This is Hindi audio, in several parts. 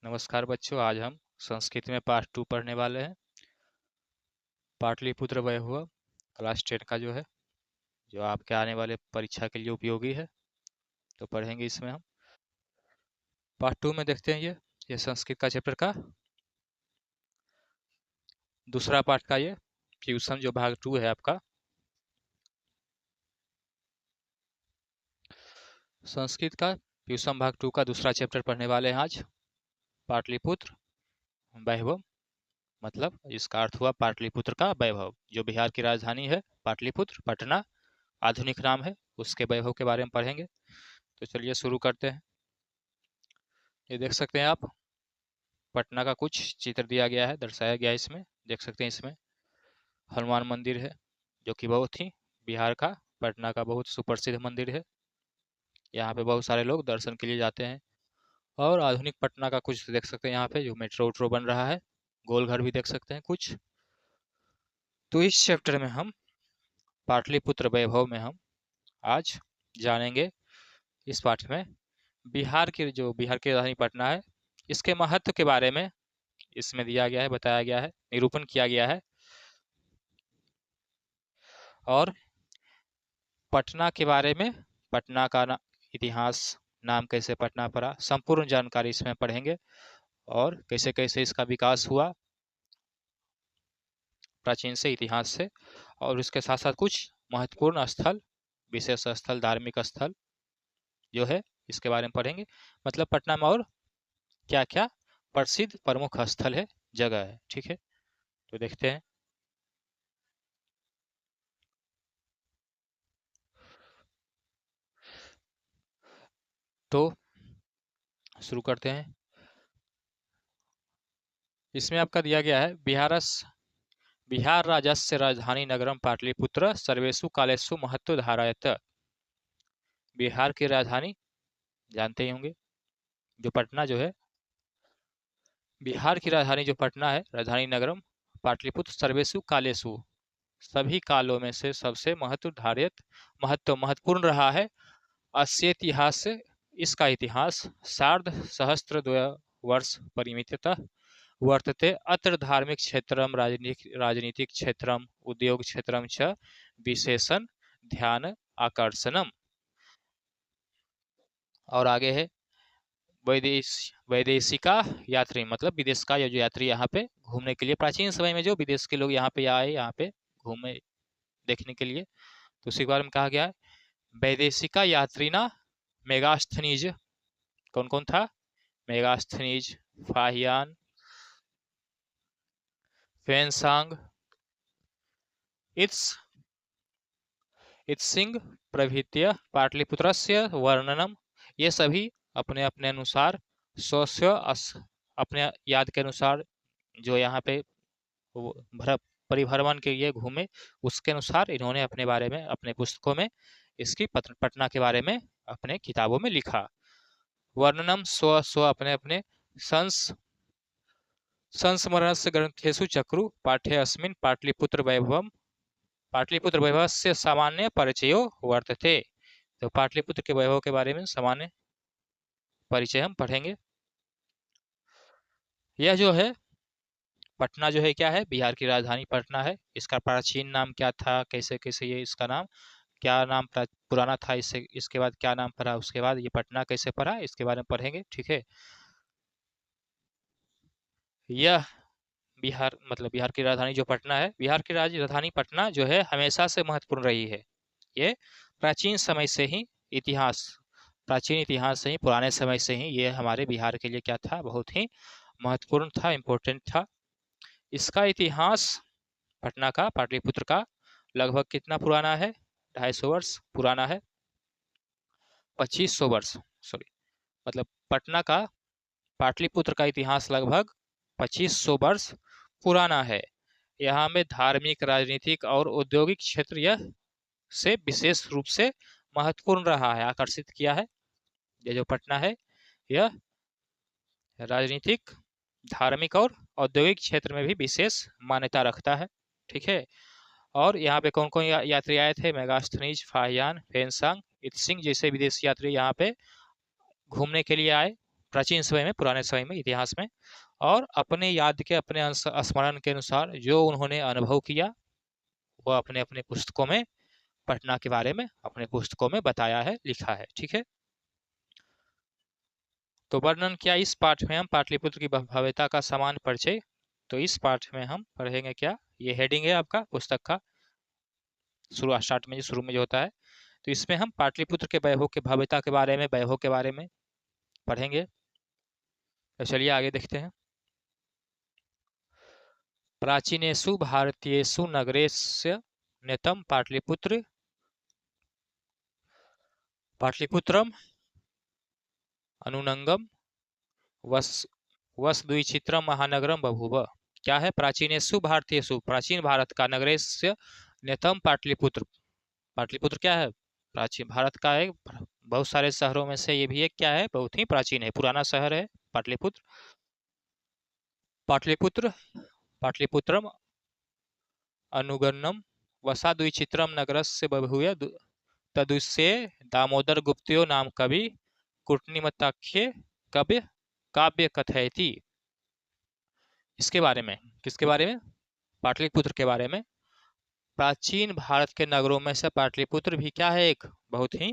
नमस्कार बच्चों, आज हम संस्कृत में पार्ट 2 पढ़ने वाले हैं। पाटलिपुत्र वैभव क्लास 10 का जो आपके आने वाले परीक्षा के लिए उपयोगी है, तो पढ़ेंगे इसमें हम। पार्ट 2 में देखते हैं ये संस्कृत का चैप्टर का दूसरा पार्ट का ये फ्यूशन जो भाग 2 है आपका। संस्कृत का फ्यूशन भाग 2 का दूसरा चैप्टर पढ़ने वाले हैं आज। पाटलिपुत्र वैभव मतलब इसका अर्थ हुआ पाटलिपुत्र का वैभव, जो बिहार की राजधानी है। पाटलिपुत्र पटना आधुनिक नाम है, उसके वैभव के बारे में पढ़ेंगे। तो चलिए शुरू करते हैं। ये देख सकते हैं आप, पटना का कुछ चित्र दिया गया है, दर्शाया गया है इसमें। देख सकते हैं इसमें हनुमान मंदिर है, जो कि बहुत ही बिहार का, पटना का बहुत सुप्रसिद्ध मंदिर है। यहाँ पे बहुत सारे लोग दर्शन के लिए जाते हैं। और आधुनिक पटना का कुछ देख सकते हैं यहाँ पे, जो मेट्रो उट्रो बन रहा है। गोलघर भी देख सकते हैं कुछ। तो इस चैप्टर में हम पाटलिपुत्र वैभव में हम आज जानेंगे इस पाठ में बिहार की राजधानी पटना है, इसके महत्व के बारे में इसमें दिया गया है, बताया गया है, निरूपण किया गया है। और पटना के बारे में, पटना का इतिहास, नाम कैसे पटना पड़ा, संपूर्ण जानकारी इसमें पढ़ेंगे। और कैसे कैसे इसका विकास हुआ प्राचीन से, इतिहास से। और इसके साथ साथ कुछ महत्वपूर्ण स्थल, विशेष स्थल, धार्मिक स्थल जो है, इसके बारे में पढ़ेंगे। मतलब पटना में और क्या क्या प्रसिद्ध प्रमुख स्थल है, जगह है। ठीक है, तो देखते हैं। तो शुरू करते हैं। इसमें आपका दिया गया है बिहार राज्यस्य राजधानी नगरम पाटलिपुत्र सर्वेषु कालेषु महत्व धारयत। बिहार की राजधानी जानते ही होंगे, जो पटना जो है, बिहार की राजधानी जो पटना है, राजधानी नगरम पाटलिपुत्र सर्वेषु कालेषु, सभी कालों में से सबसे महत्वपूर्ण रहा है। अस्य इतिहास से, इसका इतिहास सार्ध सहस्त्र वर्ष परिमिततः वर्तते। अत्र धार्मिक क्षेत्रम राजनीतिक क्षेत्रम उद्योग क्षेत्रम च विशेषण ध्यान आकर्षणम। और आगे है वैदेशिका यात्री, मतलब विदेश का जो यात्री यहाँ पे घूमने के लिए, प्राचीन समय में जो विदेश के लोग यहाँ पे आए, यहाँ पे घूमे देखने के लिए, तो उसी के बारे में कहा गया है। वैदेशिका यात्री ना मेगास्थनीज, कौन कौन था? मेगास्थनीज, फाहियान, फेनसांग, इत्सिंग प्रभृत्य पाटलिपुत्रस्य वर्णनम। ये सभी अपने अपने अनुसार अपने याद के अनुसार जो यहाँ पे परिभ्रमण के लिए घूमे, उसके अनुसार इन्होंने अपने बारे में, अपने पुस्तकों में इसकी पटना के बारे में अपने किताबों में लिखा। वर्णनम स्व अपने अपने संस्मरणस्य ग्रंथेषु चक्रु पाठ्य अस्मिन् पाटलिपुत्र वैभव से सामान्य परिचयो वर्तते। तो पाटलिपुत्र के वैभव के बारे में सामान्य परिचय हम पढ़ेंगे। यह जो है पटना जो है, क्या है? बिहार की राजधानी पटना है। इसका प्राचीन नाम क्या था, कैसे कैसे ये इसका नाम, क्या नाम पुराना था, इससे इसके बाद क्या नाम पड़ा, उसके बाद ये पटना कैसे पड़ा, इसके बारे में पढ़ेंगे। ठीक है, यह बिहार की राजधानी जो पटना है, बिहार की राजधानी पटना जो है हमेशा से महत्वपूर्ण रही है। ये प्राचीन समय से ही प्राचीन इतिहास से ही, पुराने समय से ही ये हमारे बिहार के लिए क्या था? बहुत ही महत्वपूर्ण था, इम्पोर्टेंट था। इसका इतिहास पटना का, पाटलिपुत्र का लगभग कितना पुराना है? 250 वर्ष पुराना है। 2500 वर्ष, सॉरी, मतलब पटना का, पाटलिपुत्र का इतिहास लगभग 2500 वर्ष पुराना है। यहाँ में धार्मिक, राजनीतिक और औद्योगिक क्षेत्र यह से विशेष रूप से महत्वपूर्ण रहा है, आकर्षित किया है। ये जो पटना है, यह राजनीतिक, धार्मिक और औद्योगिक क्षेत्र में भी विशेष मान्यता रखता है। ठीक है, और यहाँ पे कौन कौन यात्री आए थे? मेगास्थनीज, फाहियान, फेनसांग, इत्सिंग जैसे विदेशी यात्री यहाँ पे घूमने के लिए आए, प्राचीन समय में, पुराने समय में, इतिहास में, और अपने याद के, अपने स्मरण के अनुसार जो उन्होंने अनुभव किया वह अपने अपने पुस्तकों में, पटना के बारे में अपने पुस्तकों में बताया है, लिखा है। ठीक है, तो वर्णन किया। इस पाठ में हम पाटलिपुत्र की भव्यता का समान परिचय, तो इस पाठ में हम पढ़ेंगे क्या, ये हेडिंग है आपका पुस्तक का, स्टार्ट में, शुरू में जो होता है, तो इसमें हम पाटलिपुत्र के वैभव के, भव्यता के बारे में, वैभव के बारे में पढ़ेंगे। तो चलिए आगे देखते हैं। प्राचीनेषु भारतीयेषु नगरेषु नेतम पाटलिपुत्रम अनुनंगम वसुद्विचित्रम महानगरम बभूव। क्या है? प्राचीनेषु भारतीयेषु, प्राचीन भारत का, नगरेषु नेतम पाटलिपुत्र, पाटलिपुत्र क्या है? प्राचीन भारत का एक, बहुत सारे शहरों में से ये भी एक क्या है, बहुत ही प्राचीन है, पुराना शहर है पाटलिपुत्र। पाटलिपुत्रम अनुगणम वसाद्विचित्रम नगरस्य बभूव तदुष्ये दामोदर गुप्त्यो नाम कवि कुटनीमताख्ये काव्य कथयति। इसके बारे में, किसके बारे में? पाटलिपुत्र के बारे में। प्राचीन भारत के नगरों में से पाटलिपुत्र भी क्या है, एक बहुत ही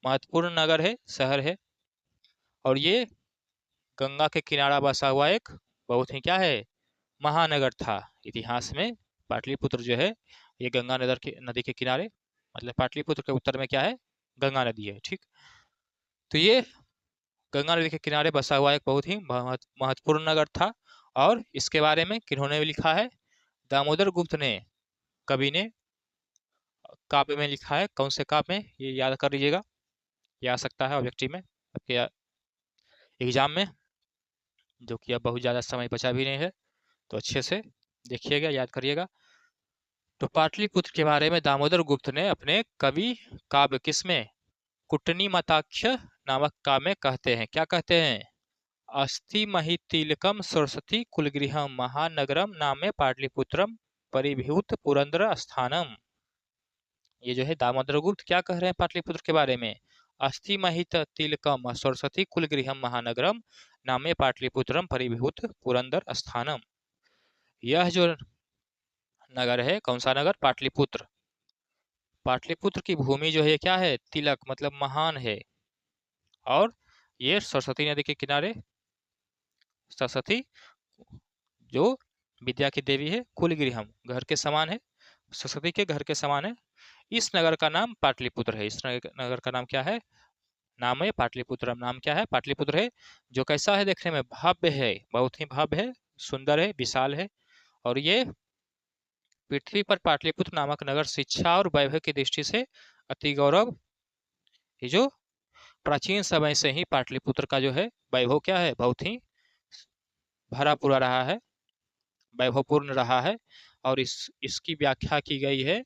महत्वपूर्ण नगर है, शहर है, और ये गंगा के किनारा बसा हुआ एक बहुत ही क्या है, महानगर था। इतिहास में पाटलिपुत्र जो है ये गंगा नदी के किनारे, मतलब पाटलिपुत्र के उत्तर में क्या है, गंगा नदी है। ठीक, तो ये गंगा नदी के किनारे बसा हुआ एक बहुत ही महत्वपूर्ण नगर था। और इसके बारे में किन्होंने लिखा है? दामोदर गुप्त ने, कवि ने काव्य में लिखा है। कौन से काव्य में, ये याद कर लीजिएगा, ये आ सकता है ऑब्जेक्टिव में, आपके एग्जाम में, जो कि अब बहुत ज़्यादा समय बचा भी नहीं है, तो अच्छे से देखिएगा, याद करिएगा। तो पाटलिपुत्र के बारे में दामोदर गुप्त ने अपने कवि काव्य किसमें, कुटनीमताख्य नामक काव्य में कहते हैं। क्या कहते हैं? अस्ति महितिलकम सरस्वती कुलगृहम महानगरम नामे पाटलिपुत्रम परिभूत पुरंदर स्थानम। ये जो है दामोदर गुप्त क्या कह रहे हैं पाटलिपुत्र के बारे में? अस्ति महित तिलकम सरस्वती कुलगृहम महानगरम नामे पाटलिपुत्रम परिभूत पुरंदर स्थानम। यह जो नगर है, कौन सा नगर? पाटलिपुत्र। पाटलिपुत्र की भूमि जो है क्या है? तिलक, मतलब महान है, और ये सरस्वती नदी के किनारे, सरस्वती जो विद्या की देवी है, कुलगृहम घर के समान है, सरस्वती के घर के समान है। इस नगर का नाम पाटलिपुत्र है। इस नगर का नाम क्या है? नाम है पाटलिपुत्र। नाम क्या है? पाटलिपुत्र है। जो कैसा है? देखने में भव्य है, बहुत ही भव्य है, सुंदर है, विशाल है। और ये पृथ्वी पर पाटलिपुत्र नामक नगर शिक्षा और वैभव की दृष्टि से अति गौरव, ये जो प्राचीन समय से ही पाटलिपुत्र का जो है वैभव क्या है, बहुत ही भरा पूरा रहा है, वैभवपूर्ण रहा है। और इसकी व्याख्या की गई है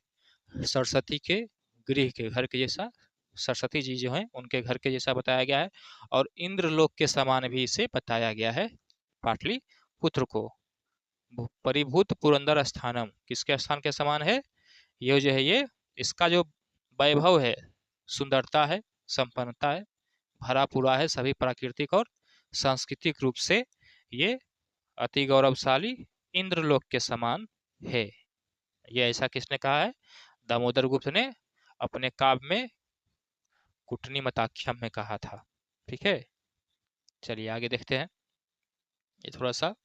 सरस्वती के गृह के, घर के जैसा, सरस्वती जी जो हैं उनके घर के जैसा बताया गया है। और इंद्रलोक के समान भी इसे बताया गया है पाटलिपुत्र को। परिभूत पुरंदर स्थानम, किसके स्थान के समान है? ये जो है, ये इसका जो वैभव है, सुंदरता है, संपन्नता है, भरा पूरा है सभी प्राकृतिक और सांस्कृतिक रूप से, ये अति गौरवशाली इंद्रलोक के समान है। ये ऐसा किसने कहा है? दामोदर गुप्त ने अपने काव्य में कुटनीमताख्यम में कहा था। ठीक है, चलिए आगे देखते हैं। ये थोड़ा सा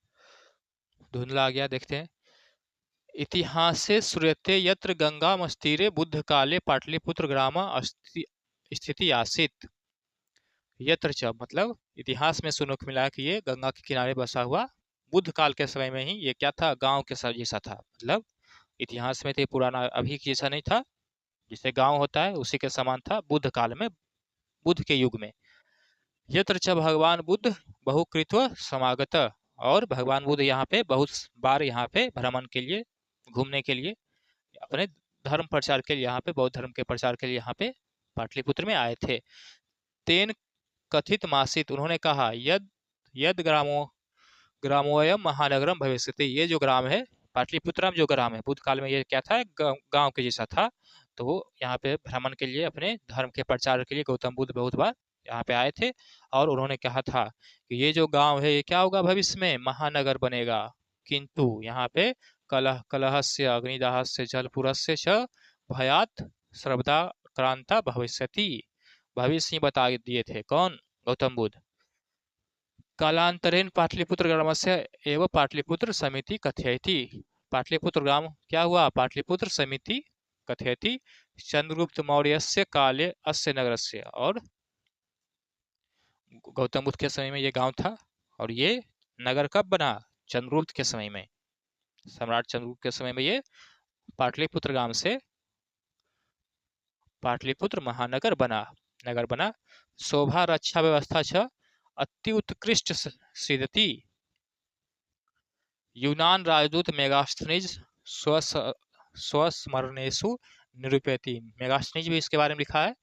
धुंधला आ गया, देखते हैं। इतिहासे श्रूयते यत्र गंगामस्तीरे बुद्ध काले पाटलिपुत्र ग्राम स्थिति आसीत। यत्र च, मतलब इतिहास में सुनने को मिला कि ये गंगा के किनारे बसा हुआ, बुद्ध काल के समय में ही ये क्या था, गांव के जैसा था। मतलब इतिहास में तो पुराना, अभी के जैसा नहीं था, जिसे गांव होता है उसी के समान था बुद्ध काल में, बुद्ध के युग में। यत्र च भगवान बुद्ध बहुकृत्व समागत, और भगवान बुद्ध यहाँ पे बहुत बार यहाँ पे भ्रमण के लिए, घूमने के लिए, अपने धर्म प्रचार के लिए, यहाँ पे बौद्ध धर्म के प्रचार के लिए यहाँ पे पाटलिपुत्र में आए थे। तेन कथित मासित, उन्होंने कहा, यद ग्रामोयम महानगरम भविष्यति, ये जो ग्राम है पाटलिपुत्रम, जो ग्राम है, बुद्ध काल में ये क्या था, गांव के जैसा था। तो वो यहाँ पे भ्रमण के लिए, अपने धर्म के प्रचार के लिए गौतम बुद्ध बहुत बार यहाँ पे आए थे और उन्होंने कहा था कि ये जो गांव है ये क्या होगा, भविष्य में महानगर बनेगा। किंतु यहाँ पे कलह कलहस्य अग्निदाहस्य जलपुरस्य च भयात सर्वदा क्रांता भविष्यति, भविष्य ही बता दिए थे। कौन? गौतम बुद्ध। कालांतरेण पाटलिपुत्र ग्रामस्य एवं पाटलिपुत्र समिति कथयति, पाटलिपुत्र ग्राम क्या हुआ? पाटलिपुत्र समिति कथयति चंद्रगुप्त मौर्यस्य काले अस्य नगरस्य, और गौतम बुद्ध के समय में ये गांव था और ये नगर कब बना? चंद्रगुप्त के समय में, सम्राट चंद्रगुप्त के समय में ये पाटलिपुत्र गांव से पाटलिपुत्र महानगर बना, नगर बना। शोभा रक्षा व्यवस्था छ अति उत्कृष्ट सिद्धति, यूनान राजदूत मेगास्थनीज स्वस्मरणेषु निरूपयति, मेगास्थनीज भी इसके बारे में लिखा है।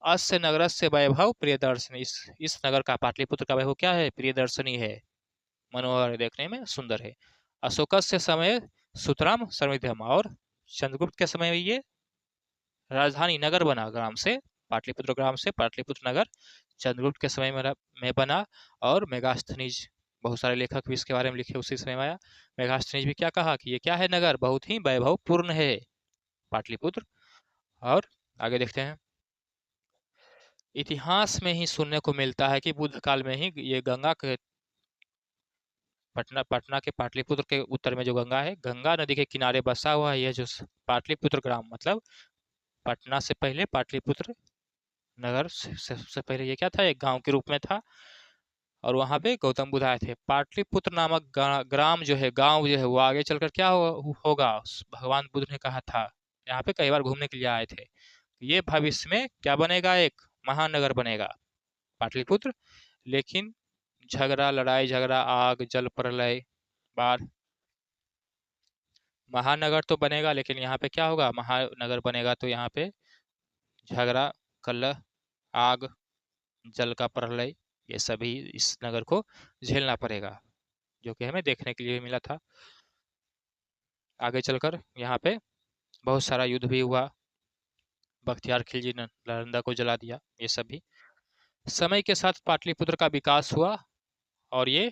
अस्य नगरस्य वैभव प्रियदर्शनी, इस नगर का, पाटलिपुत्र का वैभव क्या है? प्रियदर्शनी है, मनोहर है, देखने में सुंदर है। अशोकस्य समय सुतराम समृद्धम, और चंद्रगुप्त के समय में ये राजधानी नगर बना ग्राम से, पाटलिपुत्र ग्राम से पाटलिपुत्र नगर चंद्रगुप्त के समय में बना। और मेगास्थनीज, बहुत सारे लेखक भी इसके बारे में लिखे उसी समय में आया। मेगास्थनीज भी क्या कहा कि ये क्या है? नगर बहुत ही वैभवपूर्ण है पाटलिपुत्र। और आगे देखते हैं, इतिहास में ही सुनने को मिलता है कि बुद्ध काल में ही ये गंगा के, पटना के पाटलिपुत्र के उत्तर में जो गंगा है, गंगा नदी के किनारे बसा हुआ है यह जो पाटलिपुत्र ग्राम, मतलब पटना से पहले पाटलिपुत्र नगर से पहले ये क्या था? एक गांव के रूप में था। और वहां पे गौतम बुद्ध आए थे। पाटलिपुत्र नामक ग्राम जो है, गांव जो है, वो आगे चलकर क्या होगा? भगवान बुद्ध ने कहा था, यहाँ पे कई बार घूमने के लिए आए थे, ये भविष्य में क्या बनेगा? एक महानगर बनेगा पाटलिपुत्र। लेकिन झगड़ा, लड़ाई झगड़ा, आग, जल, प्रलय, बाढ़, महानगर तो बनेगा लेकिन यहाँ पे क्या होगा? महानगर बनेगा तो यहाँ पे झगड़ा, कलह, आग, जल का प्रलय, ये सभी इस नगर को झेलना पड़ेगा, जो कि हमें देखने के लिए मिला था। आगे चलकर यहाँ पे बहुत सारा युद्ध भी हुआ, बख्तियार खिलजी ने नालंदा को जला दिया, ये सभी। समय के साथ पाटलिपुत्र का विकास हुआ और ये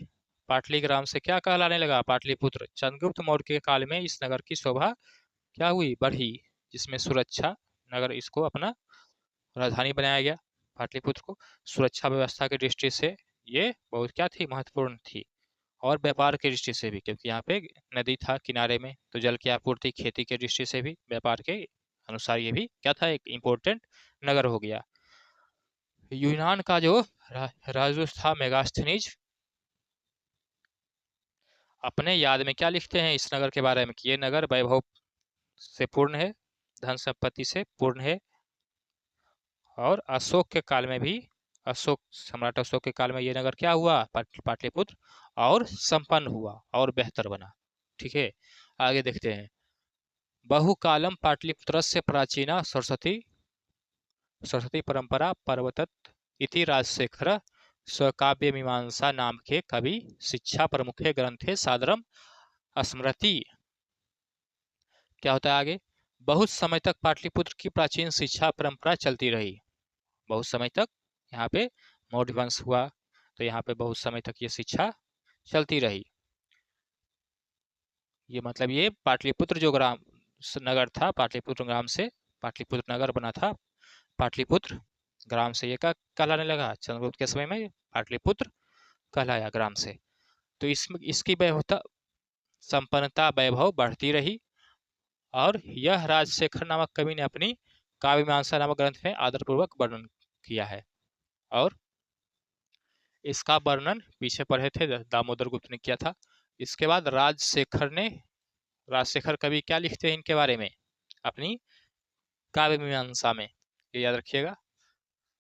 पाटली ग्राम से क्या कहलाने लगा? पाटलिपुत्र। चंद्रगुप्त मौर्य के काल में इस नगर की शोभा क्या हुई? बढ़ी, जिसमें सुरक्षा नगर, इसको अपना राजधानी बनाया गया पाटलिपुत्र को। सुरक्षा व्यवस्था की दृष्टि से ये बहुत क्या थी? महत्वपूर्ण थी। और व्यापार की दृष्टि से भी, क्योंकि यहाँ पे नदी था किनारे में, तो जल की आपूर्ति, खेती की दृष्टि से भी, व्यापार के अनुसार ये भी क्या था? एक इम्पोर्टेंट नगर हो गया। यूनान का जो राजदूत था मेगास्थनीज, अपने याद में क्या लिखते हैं इस नगर के बारे में? कि ये नगर वैभव से पूर्ण है, धन संपत्ति से पूर्ण है, और अशोक के काल में भी, अशोक, सम्राट अशोक के काल में ये नगर क्या हुआ? पाटलिपुत्र, और संपन्न हुआ और बेहतर बना। ठीक है, आगे देखते हैं। बहुकालम पाटलिपुत्रस्य प्राचीना सरस्वती सरस्वती परंपरा पर्वतत इति राजशेखर स्वकाव्य मीमांसा नाम के कवि शिक्षा प्रमुखे ग्रंथे सादरम स्मृति। क्या होता है आगे? बहुत समय तक पाटलिपुत्र की प्राचीन शिक्षा परंपरा चलती रही, बहुत समय तक यहाँ पे मौर्य वंश हुआ, तो यहाँ पे बहुत समय तक ये शिक्षा चलती रही। ये मतलब ये पाटलिपुत्र जो ग्राम नगर था, पाटलिपुत्र ग्राम से पाटलिपुत्र नगर बना था। पाटलिपुत्र ग्राम से ये का कहलाने लगा, चंद्रगुप्त के समय में पाटलिपुत्र कहलाया ग्राम से। तो इसमें इसकी वैभवता, संपन्नता, वैभव बढ़ती रही। और यह राजशेखर नामक कवि ने अपनी काव्य मीमांसा नामक ग्रंथ में आदरपूर्वक वर्णन किया है। और इसका वर्णन पीछे पढ़े थे, दामोदर गुप्त ने किया था। इसके बाद राजशेखर कवि क्या लिखते हैं इनके बारे में अपनी काव्य मीमांसा में? ये याद रखिएगा,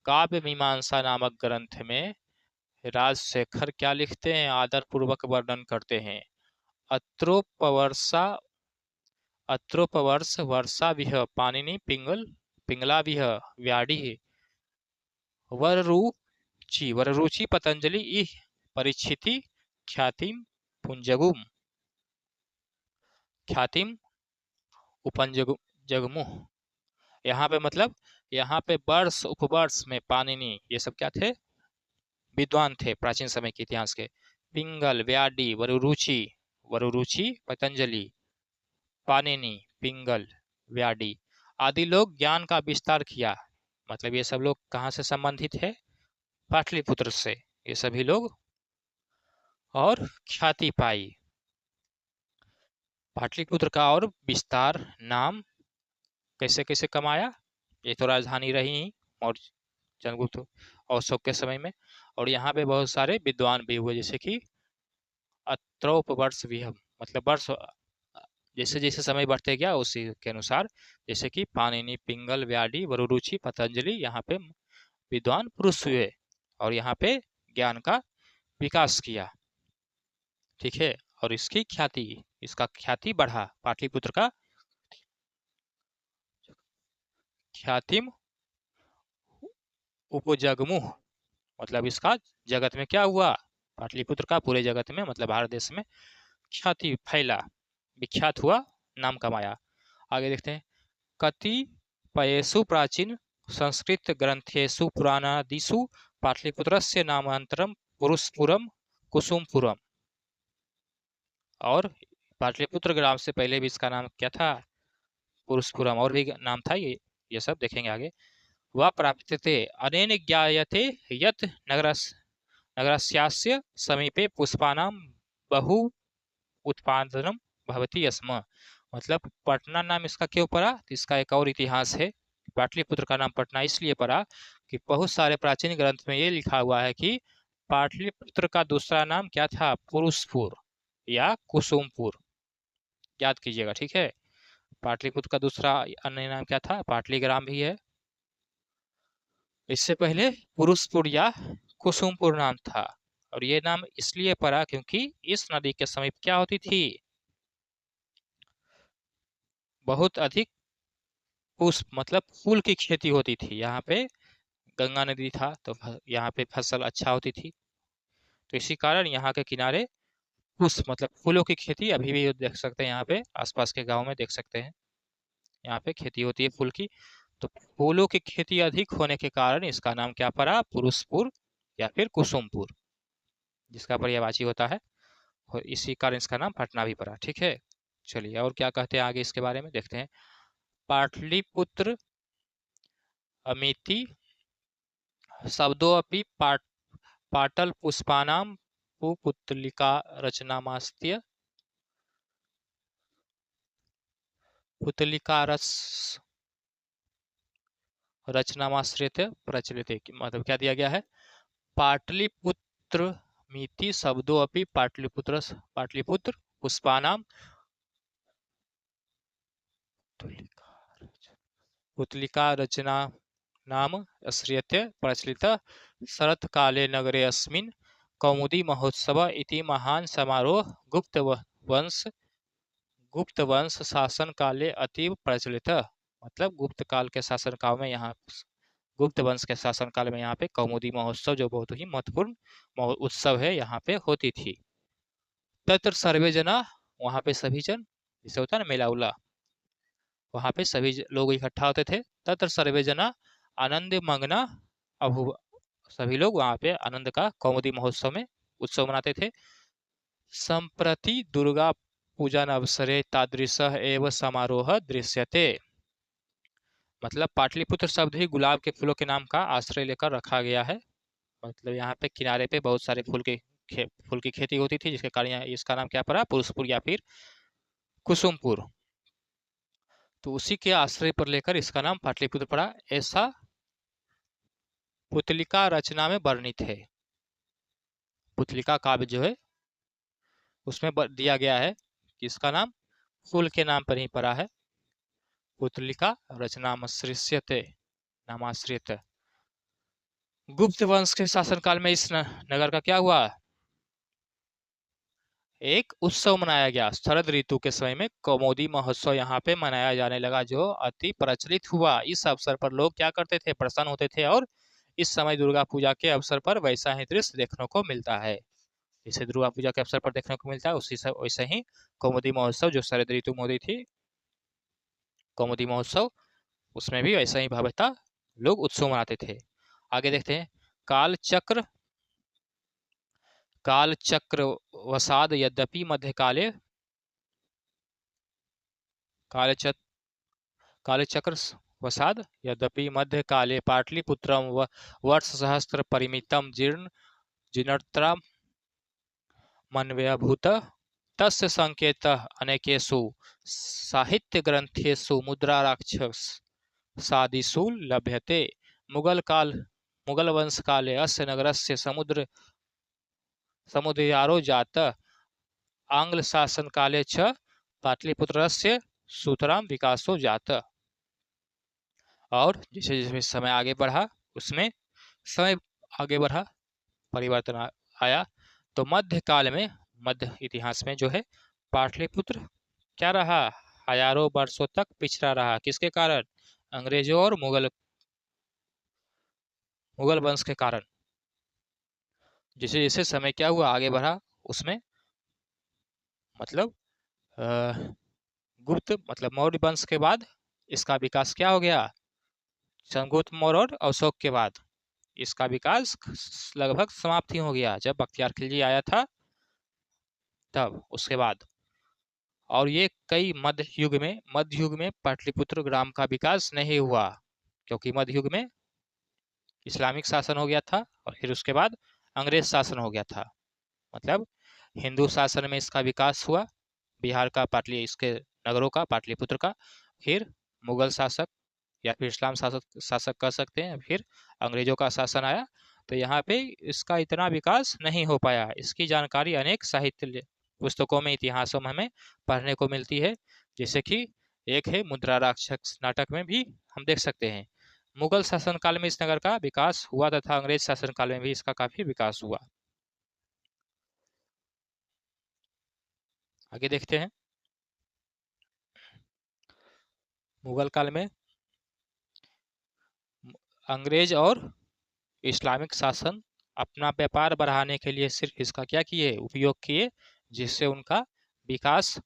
काव्य मीमांसा नामक ग्रंथ में राजशेखर क्या लिखते हैं? आदर पूर्वक वर्णन करते हैं। अत्रोपवर्ष वर्षा विह पानिनि पिंगला विह व्याधि वररुचि पतंजलि इह परिचिति ख्यातिम उपंजगमुह। यहाँ पे मतलब यहाँ पे वर्ष उपवर्ष में पाणिनि ये सब क्या थे, विद्वान थे प्राचीन समय के इतिहास के। पिंगल, व्याडी, वरुरुचि, पतंजलि, पाणिनि, पिंगल, व्याडी आदि लोग ज्ञान का विस्तार किया। मतलब ये सब लोग कहाँ से संबंधित है, पाटलिपुत्र से ये सभी लोग। और ख्याति पाई पाटलिपुत्र का और विस्तार नाम कैसे कैसे कमाया, ये तो राजधानी रही और चंद्रगुप्त और अशोक के समय में। और यहाँ पे बहुत सारे विद्वान भी हुए, जैसे कि अत्रोपवर्ष विहम, मतलब वर्ष जैसे जैसे समय बढ़ते गया उसी के अनुसार, जैसे कि पाणिनि, पिंगल, व्याडी, वरुरुचि, पतंजलि यहाँ पे विद्वान पुरुष हुए और यहाँ पे ज्ञान का विकास किया। ठीक है, और इसका ख्याति बढ़ा। पाटलिपुत्र का ख्यातिम उपजगमुह, मतलब इसका जगत में क्या हुआ, पाटलिपुत्र का पूरे जगत में मतलब भारत देश में ख्याति फैला, विख्यात हुआ, नाम कमाया। आगे देखते हैं। कतिपयेषु प्राचीन संस्कृत ग्रंथेषु पुराणादिषु पाटलिपुत्रस्य नामांतरम पुरुषपुरम कुसुमपुरम। और पाटलिपुत्र ग्राम से पहले भी इसका नाम क्या था, पुरुषपुरम, और भी नाम था, ये सब देखेंगे आगे। वह प्राप्यते अनेन ज्ञायते यत् नगरस्यास्य समीपे पुष्पानां बहु उत्पादनम भवति स्म। मतलब पटना नाम इसका क्यों पड़ा, तो इसका एक और इतिहास है। पाटलिपुत्र का नाम पटना इसलिए पड़ा कि बहुत सारे प्राचीन ग्रंथ में ये लिखा हुआ है कि पाटलिपुत्र का दूसरा नाम क्या था, पुरुषपुर या कुसुमपुर, याद कीजिएगा। ठीक है, पाटलिपुत्र का दूसरा अन्य नाम क्या था, पाटलीग्राम भी है। इससे पहले पुरुषपुर या कुसुमपुर नाम था, और ये नाम इसलिए पड़ा क्योंकि इस नदी के समीप क्या होती थी, बहुत अधिक पुष्प मतलब फूल की खेती होती थी। यहाँ पे गंगा नदी था तो यहाँ पे फसल अच्छा होती थी, तो इसी कारण यहाँ के किनारे पुष्प मतलब फूलों की खेती अभी भी देख सकते हैं। यहाँ पे आसपास के गांव में देख सकते हैं, यहाँ पे खेती होती है फूल की। तो फूलों की खेती अधिक होने के कारण इसका नाम क्या पड़ा, पुरुषपुर या फिर कुसुमपुर, जिसका पर्यायवाची होता है, और इसी कारण इसका नाम पटना भी पड़ा। ठीक है, चलिए और क्या कहते हैं आगे इसके बारे में देखते हैं। पाटलिपुत्र अमिति शब्दोऽपि पाटल पुष्पाणां पुतलिका रचनामास्त्य पुतलिकारस रचनामाश्रित प्रचलित। मतलब क्या दिया गया है, पाटलिपुत्र मिति शब्दोऽपि पाटलिपुत्र पुष्पाणां पुतलिका रचना नाम आश्रित्य प्रचलितः शरत्काले नगरे अस्मिन् कौमुदी महोत्सव इति महान समारोह गुप्त वंश शासन काले अतीव प्रचलित। मतलब गुप्त काल के शासन काल में यहाँ गुप्त वंश के शासन काल में यहाँ पे कौमुदी महोत्सव जो बहुत ही महत्वपूर्ण उत्सव है यहाँ पे होती थी। तत्र सर्वे जना, वहाँ पे सभी जन, जैसे होता है ना मेला उला, वहाँ पे सभी लोग इकट्ठा होते थे। तत्र सर्वे जना आनंद मग्ना अभु, सभी लोग वहाँ पे आनंद का कौमुदी महोत्सव में उत्सव मनाते थे। संप्रति दुर्गा पूजन अवसरे तादृशः एव समारोह दृश्यते। मतलब पाटलिपुत्र शब्द ही गुलाब के फूलों के नाम का आश्रय लेकर रखा गया है। मतलब यहाँ पे किनारे पे बहुत सारे फूल की खेती होती थी, जिसके कारण इसका नाम क्या पड़ा, पुरुषपुर या फिर कुसुमपुर। तो उसी के आश्रय पर लेकर इसका नाम पाटलिपुत्र पड़ा, ऐसा पुतलिका रचना में वर्णित है। पुतलिका काव्य जो है उसमें दिया गया है कि इसका नाम फूल के नाम पर ही पड़ा है, पुतलिका रचनामाश्रियते, नामाश्रित। गुप्त वंश के शासनकाल में इस नगर का क्या हुआ, एक उत्सव मनाया गया। शरद ऋतु के समय में कौमुदी महोत्सव यहाँ पे मनाया जाने लगा, जो अति प्रचलित हुआ। इस अवसर पर लोग क्या करते थे, प्रसन्न होते थे, और इस समय दुर्गा पूजा के अवसर पर वैसा ही दृश्य देखने को मिलता है। जैसे दुर्गा पूजा के अवसर पर देखने को मिलता है वैसे ही कौमुदी महोत्सव जो शरद ऋतु मोदी थी, कौमुदी महोत्सव, उसमें भी वैसा ही भव्यता लोग उत्सव मनाते थे। आगे देखते हैं, कालचक्र कालचक्र वसाद यद्यपि मध्यकाले कालचक्र कालचक्र वसाद यद्यपि मध्यकाले पाटलिपुत्रम वर्षसहस्र परिमितम जीर्णता मन्वयभूत तस्य संकेतः अनेकेषु साहित्यग्रन्थेषु मुद्राराक्षसादिषु लभ्यते। मुगल वंश काले अस्य नगरस्य समुदयारो जातः। आंग्ल शासन काले च पाटलिपुत्रस्य सुतरां विकासो जातः। और जैसे जैसे समय आगे बढ़ा उसमें समय आगे बढ़ा परिवर्तन आया, तो मध्यकाल में मध्य इतिहास में जो है पाटलिपुत्र क्या रहा, हजारों वर्षों तक पिछड़ा रहा। किसके कारण? अंग्रेजों और मुगल वंश के कारण। जैसे जैसे समय क्या हुआ आगे बढ़ा उसमें मतलब गुप्त मतलब मौर्य वंश के बाद इसका विकास क्या हो गया, चंद्रगुप्त मौर्य और अशोक के बाद इसका विकास लगभग समाप्ति हो गया जब बख्तियार खिलजी आया था तब उसके बाद। और ये कई मध्य युग में पाटलिपुत्र ग्राम का विकास नहीं हुआ, क्योंकि मध्य युग में इस्लामिक शासन हो गया था और फिर उसके बाद अंग्रेज शासन हो गया था। मतलब हिंदू शासन में इसका विकास हुआ, बिहार का इसके नगरों का पाटलिपुत्र का, फिर मुगल शासक या फिर इस्लाम शासक कह सकते हैं, फिर अंग्रेजों का शासन आया तो यहाँ पे इसका इतना विकास नहीं हो पाया। इसकी जानकारी अनेक साहित्य पुस्तकों में इतिहासों में हमें पढ़ने को मिलती है, जैसे कि एक है मुद्रा राक्षस नाटक में भी हम देख सकते हैं। मुगल शासनकाल में इस नगर का विकास हुआ तथा अंग्रेज शासनकाल में भी इसका काफी विकास हुआ। आगे देखते हैं, मुगल काल में अंग्रेज और इस्लामिक शासन अपना व्यापार बढ़ाने के लिए सिर्फ इसका क्या किए, उपयोग किए, जिससे उनका विकास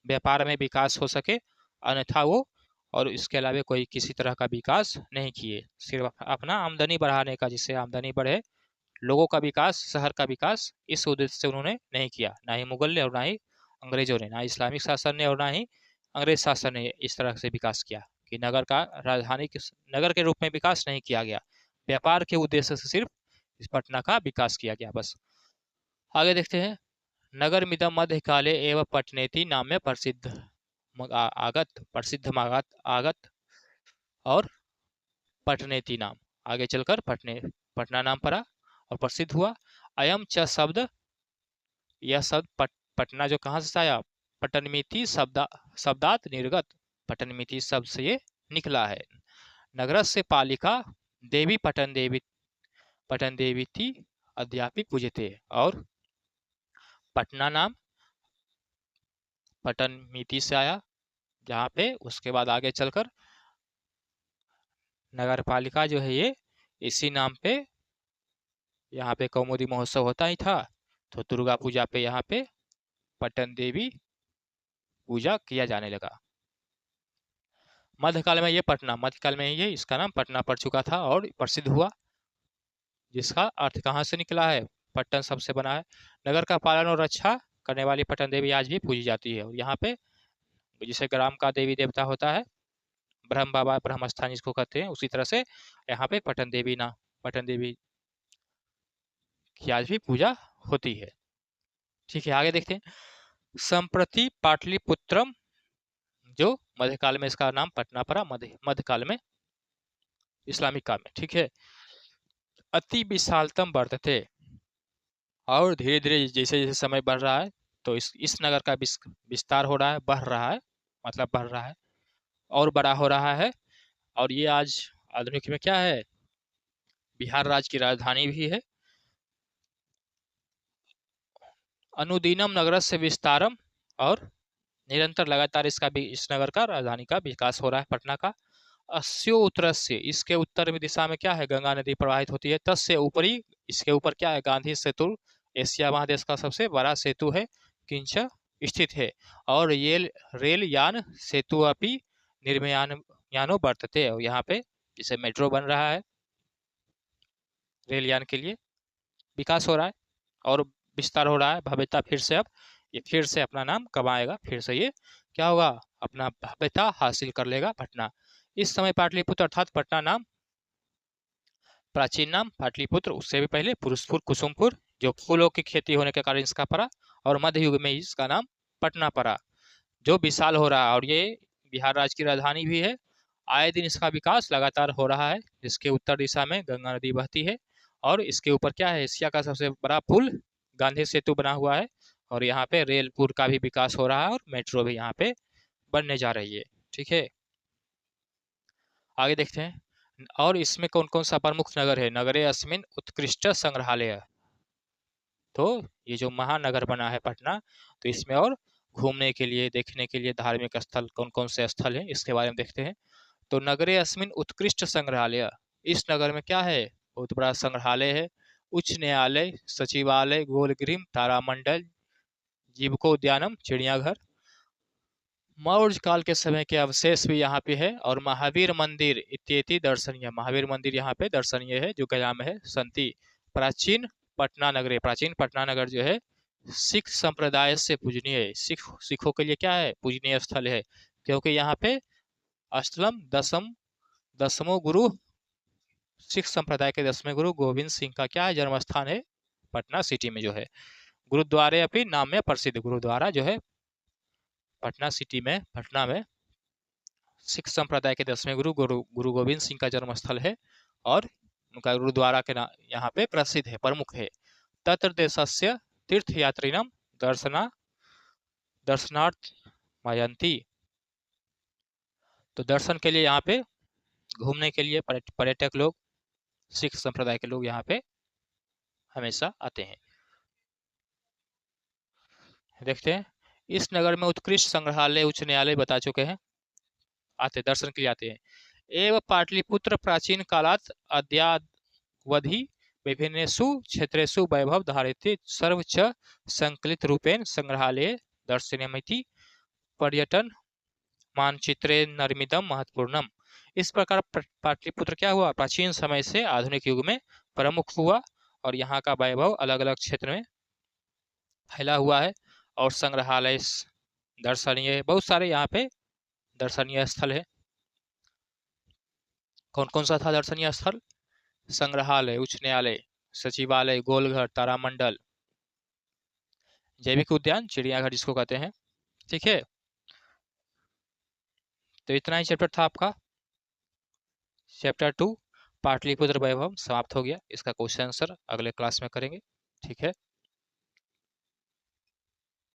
व्यापार में विकास हो सके, अन्यथा वो और इसके अलावा कोई किसी तरह का विकास नहीं किए, सिर्फ अपना आमदनी बढ़ाने का, जिससे आमदनी बढ़े, लोगों का विकास, शहर का विकास, इस उद्देश्य से उन्होंने नहीं किया। ना ही मुगल ने और ना ही अंग्रेजों ने, ना इस्लामिक शासन ने और ना ही अंग्रेज शासन ने इस तरह से विकास किया कि नगर का राजधानी नगर के रूप में विकास नहीं किया गया, व्यापार के उद्देश्य से सिर्फ इस पटना का विकास किया गया बस। आगे देखते हैं, नगर मिदम मध्यकाले एवं पटनेति नाम में प्रसिद्ध आगत और पटनेति नाम आगे चलकर पटना नाम पड़ा और प्रसिद्ध हुआ। अयम च शब्द, यह शब्द पटना जो कहाँ से आया, पटनमिति शब्दात निर्गत, पटनमिति शब्द से ये निकला है। नगर से पालिका देवी पटन देवी थी अद्यापि पूजते, और पटना नाम पटनमिति से आया जहाँ पे उसके बाद आगे चलकर नगर पालिका जो है ये इसी नाम पे यहाँ पे कौमुदी महोत्सव होता ही था, तो दुर्गा पूजा पे यहाँ पे पटन देवी पूजा किया जाने लगा। मध्यकाल में ये इसका नाम पटना पड़ चुका था और प्रसिद्ध हुआ, जिसका अर्थ कहाँ से निकला है, पट्टन शब्द से बना है। नगर का पालन और रक्षा करने वाली पटन देवी आज भी पूजी जाती है। और यहाँ पे जिसे ग्राम का देवी देवता होता है, ब्रह्म बाबा ब्रह्म स्थान जिसको कहते हैं, उसी तरह से यहाँ पे पटन देवी की आज भी पूजा होती है। ठीक है, आगे देखते हैं, संप्रति पाटलिपुत्रम, जो मध्यकाल में इसका नाम पटना पड़ा, मध्यकाल में इस्लामिक काल में। ठीक है, अति विशालतम वर्तते, और धीरे धीरे जैसे जैसे समय बढ़ रहा है तो इस नगर का विस्तार हो रहा है, बढ़ रहा है, मतलब बढ़ रहा है और बड़ा हो रहा है। और ये आज आधुनिक में क्या है, बिहार राज्य की राजधानी भी है। अनुदिनम नगर से विस्तारम, और निरंतर लगातार इस नगर का राजधानी का विकास हो रहा है, पटना का। अस्यो उत्तर से, इसके उत्तर में दिशा में क्या है, गंगा नदी प्रवाहित होती है। तस्य ऊपरी, इसके ऊपर क्या है, गांधी सेतु, एशिया महादेश का सबसे बड़ा सेतु है, किंच स्थित है। और ये रेल यान सेतु अपनी निर्मयानो वर्तते, और यहाँ पे जिसे मेट्रो बन रहा है, रेल यान के लिए विकास हो रहा है और विस्तार हो रहा है। भव्यता फिर से अब ये फिर से अपना नाम कमाएगा, फिर से ये क्या होगा, अपना भव्यता हासिल कर लेगा पटना। इस समय पाटलिपुत्र अर्थात पटना नाम, प्राचीन नाम पाटलिपुत्र, उससे भी पहले पुरुषपुर कुसुमपुर जो फूलों की खेती होने के कारण इसका पड़ा, और मध्य युग में इसका नाम पटना पड़ा, जो विशाल हो रहा है। और ये बिहार राज्य की राजधानी भी है। आए दिन इसका विकास लगातार हो रहा है। इसके उत्तर दिशा में गंगा नदी बहती है और इसके ऊपर क्या है, एशिया का सबसे बड़ा पुल गांधी सेतु बना हुआ है, और यहाँ पे रेल पुल का भी विकास हो रहा है और मेट्रो भी यहाँ पे बनने जा रही है। ठीक है, आगे देखते हैं। और इसमें कौन कौन सा प्रमुख नगर है। नगरे अस्मिन उत्कृष्ट संग्रहालय, तो ये जो महानगर बना है पटना, तो इसमें और घूमने के लिए, देखने के लिए धार्मिक स्थल कौन कौन से स्थल हैं इसके बारे में देखते हैं। तो नगरे अस्मिन उत्कृष्ट संग्रहालय, इस नगर में क्या है, बहुत बड़ा संग्रहालय है, उच्च न्यायालय, सचिवालय, गोलगृह, तारामंडल, जीवकोद्यानम, चिड़ियाघर, मौर्य काल के समय के अवशेष भी यहाँ पे है, और महावीर मंदिर इत्यादि दर्शनीय। महावीर मंदिर यहाँ पे दर्शनीय है जो गया में है। संति प्राचीन पटना नगरे, प्राचीन पटना नगर जो है सिख संप्रदाय से पूजनीय, सिखों के लिए क्या है, पूजनीय स्थल है, क्योंकि यहाँ पे अष्टम दसमों गुरु, सिख संप्रदाय के 10वें गुरु गोविंद सिंह का क्या है, जन्म स्थान है पटना सिटी में जो है। गुरुद्वारे अपनी नाम में प्रसिद्ध, गुरुद्वारा जो है पटना सिटी में, पटना में सिख संप्रदाय के 10वें गुरु गोविंद सिंह का जन्म स्थल है, और उनका गुरुद्वारा के नाम यहाँ पे प्रसिद्ध है, प्रमुख है। तत्र देशस्य तीर्थयात्रिणम दर्शनार्थ मयंती, तो दर्शन के लिए यहाँ पे, घूमने के लिए पर्यटक लोग, सिख संप्रदाय के लोग यहाँ पे हमेशा आते हैं। देखते हैं, इस नगर में उत्कृष्ट संग्रहालय, उच्च न्यायालय बता चुके हैं, आते दर्शन के लिए आते हैं। एवं पाटलिपुत्र प्राचीन कालात अद्यावधि विभिन्नेषु क्षेत्रेषु वैभव धारित सर्वच संकलित रूपेण संग्रहालय दर्शनीयमिति पर्यटन मानचित्रे निर्मितम महत्वपूर्णम। इस प्रकार पाटलिपुत्र क्या हुआ, प्राचीन समय से आधुनिक युग में प्रमुख हुआ, और यहाँ का वैभव अलग अलग क्षेत्र में फैला हुआ है, और संग्रहालय दर्शनीय, बहुत सारे यहाँ पे दर्शनीय स्थल है। कौन कौन सा था दर्शनीय स्थल, संग्रहालय, उच्च न्यायालय, सचिवालय, गोलघर, तारामंडल, जैविक उद्यान, चिड़ियाघर जिसको कहते हैं। ठीक है, तो इतना ही चैप्टर था आपका, चैप्टर 2 पाटलिपुत्र वैभव समाप्त हो गया। इसका क्वेश्चन आंसर अगले क्लास में करेंगे। ठीक है।